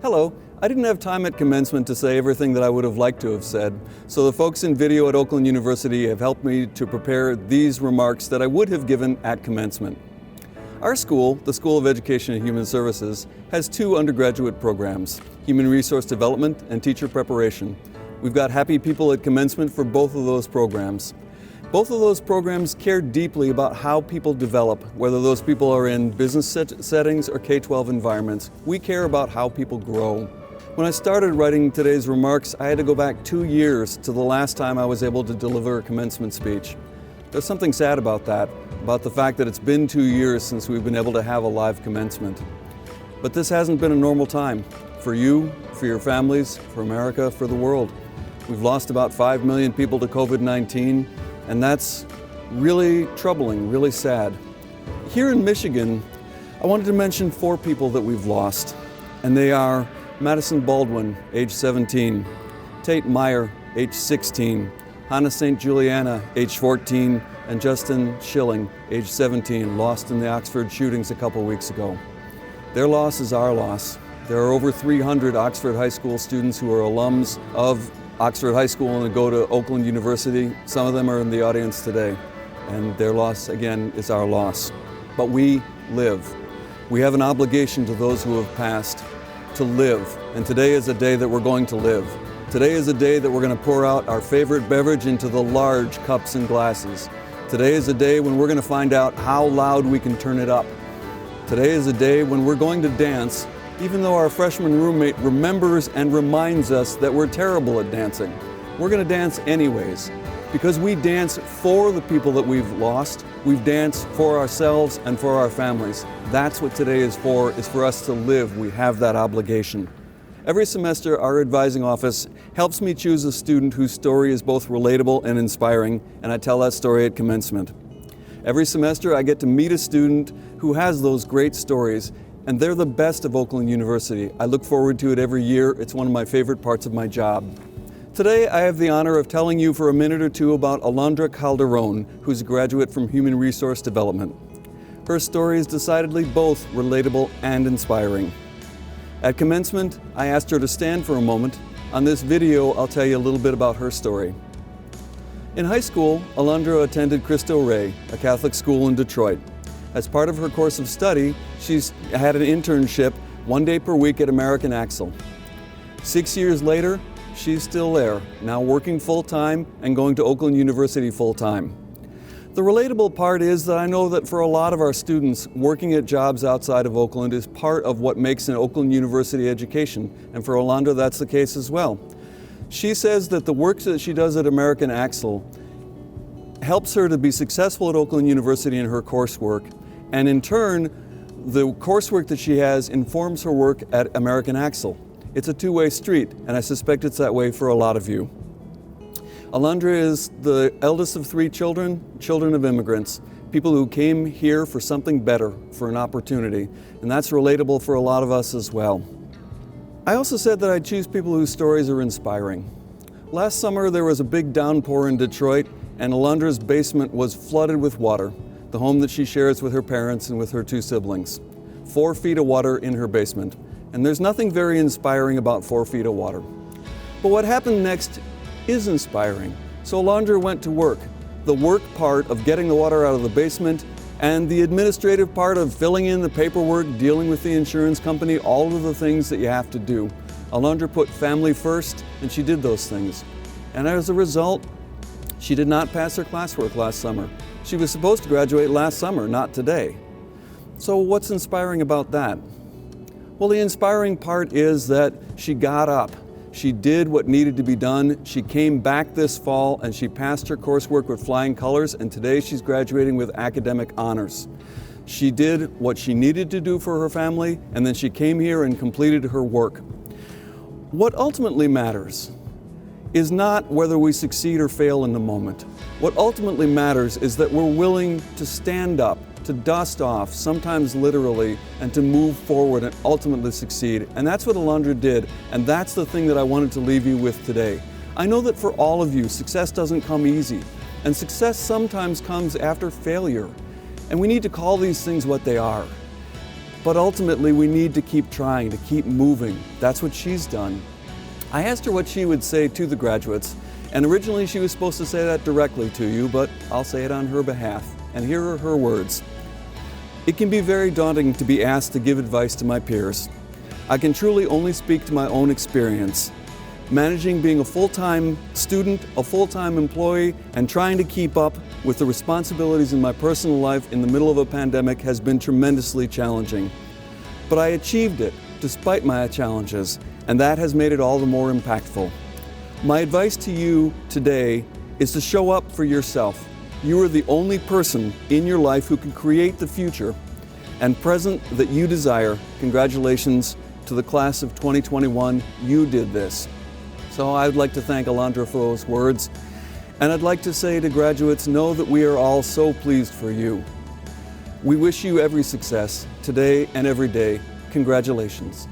Hello. I didn't have time at commencement to say everything that I would have liked to have said, so the folks in video at Oakland University have helped me to prepare these remarks that I would have given at commencement. Our school, the School of Education and Human Services, has two undergraduate programs, Human Resource Development and Teacher Preparation. We've got happy people at commencement for both of those programs. Both of those programs care deeply about how people develop, whether those people are in business settings or K-12 environments. We care about how people grow. When I started writing today's remarks, I had to go back 2 years to the last time I was able to deliver a commencement speech. There's something sad about that, about the fact that it's been 2 years since we've been able to have a live commencement. But this hasn't been a normal time for you, for your families, for America, for the world. We've lost about 5 million people to COVID-19, and that's really troubling, really sad. Here in Michigan, I wanted to mention 4 people that we've lost, and they are Madison Baldwin, age 17, Tate Meyer, age 16, Hannah St. Juliana, age 14, and Justin Schilling, age 17, lost in the Oxford shootings a couple weeks ago. Their loss is our loss. There are over 300 Oxford High School students who are alums of Oxford High School and go to Oakland University. Some of them are in the audience today, and their loss, again, is our loss. But we live. We have an obligation to those who have passed to live, and today is a day that we're going to live. Today is a day that we're going to pour out our favorite beverage into the large cups and glasses. Today is a day when we're going to find out how loud we can turn it up. Today is a day when we're going to dance, even though our freshman roommate remembers and reminds us that we're terrible at dancing. We're going to dance anyways, because we dance for the people that we've lost. We've danced for ourselves and for our families. That's what today is for us to live. We have that obligation. Every semester, our advising office helps me choose a student whose story is both relatable and inspiring, and I tell that story at commencement. Every semester, I get to meet a student who has those great stories, and they're the best of Oakland University. I look forward to it every year. It's one of my favorite parts of my job. Today, I have the honor of telling you for a minute or two about Alondra Calderon, who's a graduate from Human Resource Development. Her story is decidedly both relatable and inspiring. At commencement, I asked her to stand for a moment. On this video, I'll tell you a little bit about her story. In high school, Alondra attended Cristo Rey, a Catholic school in Detroit. As part of her course of study, she's had an internship 1 day per week at American Axle. 6 years later, she's still there, now working full-time and going to Oakland University full-time. The relatable part is that I know that for a lot of our students, working at jobs outside of Oakland is part of what makes an Oakland University education, and for Alondra, that's the case as well. She says that the work that she does at American Axle helps her to be successful at Oakland University in her coursework, and in turn, the coursework that she has informs her work at American Axle. It's a two-way street, and I suspect it's that way for a lot of you. Alondra is the eldest of 3 children of immigrants, people who came here for something better, for an opportunity, and that's relatable for a lot of us as well. I also said that I'd choose people whose stories are inspiring. Last summer, there was a big downpour in Detroit, and Alondra's basement was flooded with water, the home that she shares with her parents and with her 2 siblings. 4 feet of water in her basement. And there's nothing very inspiring about 4 feet of water. But what happened next is inspiring. So Alondra went to work. The work part of getting the water out of the basement and the administrative part of filling in the paperwork, dealing with the insurance company, all of the things that you have to do. Alondra put family first, and she did those things. And as a result, she did not pass her classwork last summer. She was supposed to graduate last summer, not today. So what's inspiring about that? Well, the inspiring part is that she got up. She did what needed to be done. She came back this fall and she passed her coursework with flying colors, and today she's graduating with academic honors. She did what she needed to do for her family, and then she came here and completed her work. What ultimately matters is not whether we succeed or fail in the moment. What ultimately matters is that we're willing to stand up, to dust off, sometimes literally, and to move forward and ultimately succeed. And that's what Alondra did, and that's the thing that I wanted to leave you with today. I know that for all of you, success doesn't come easy, and success sometimes comes after failure. And we need to call these things what they are. But ultimately, we need to keep trying, to keep moving. That's what she's done. I asked her what she would say to the graduates, and originally she was supposed to say that directly to you, but I'll say it on her behalf. And here are her words. It can be very daunting to be asked to give advice to my peers. I can truly only speak to my own experience. Managing being a full-time student, a full-time employee, and trying to keep up with the responsibilities in my personal life in the middle of a pandemic has been tremendously challenging. But I achieved it despite my challenges, and that has made it all the more impactful. My advice to you today is to show up for yourself. You are the only person in your life who can create the future and present that you desire. Congratulations to the class of 2021. You did this. So I'd like to thank Alondra for those words. And I'd like to say to graduates, know that we are all so pleased for you. We wish you every success today and every day. Congratulations.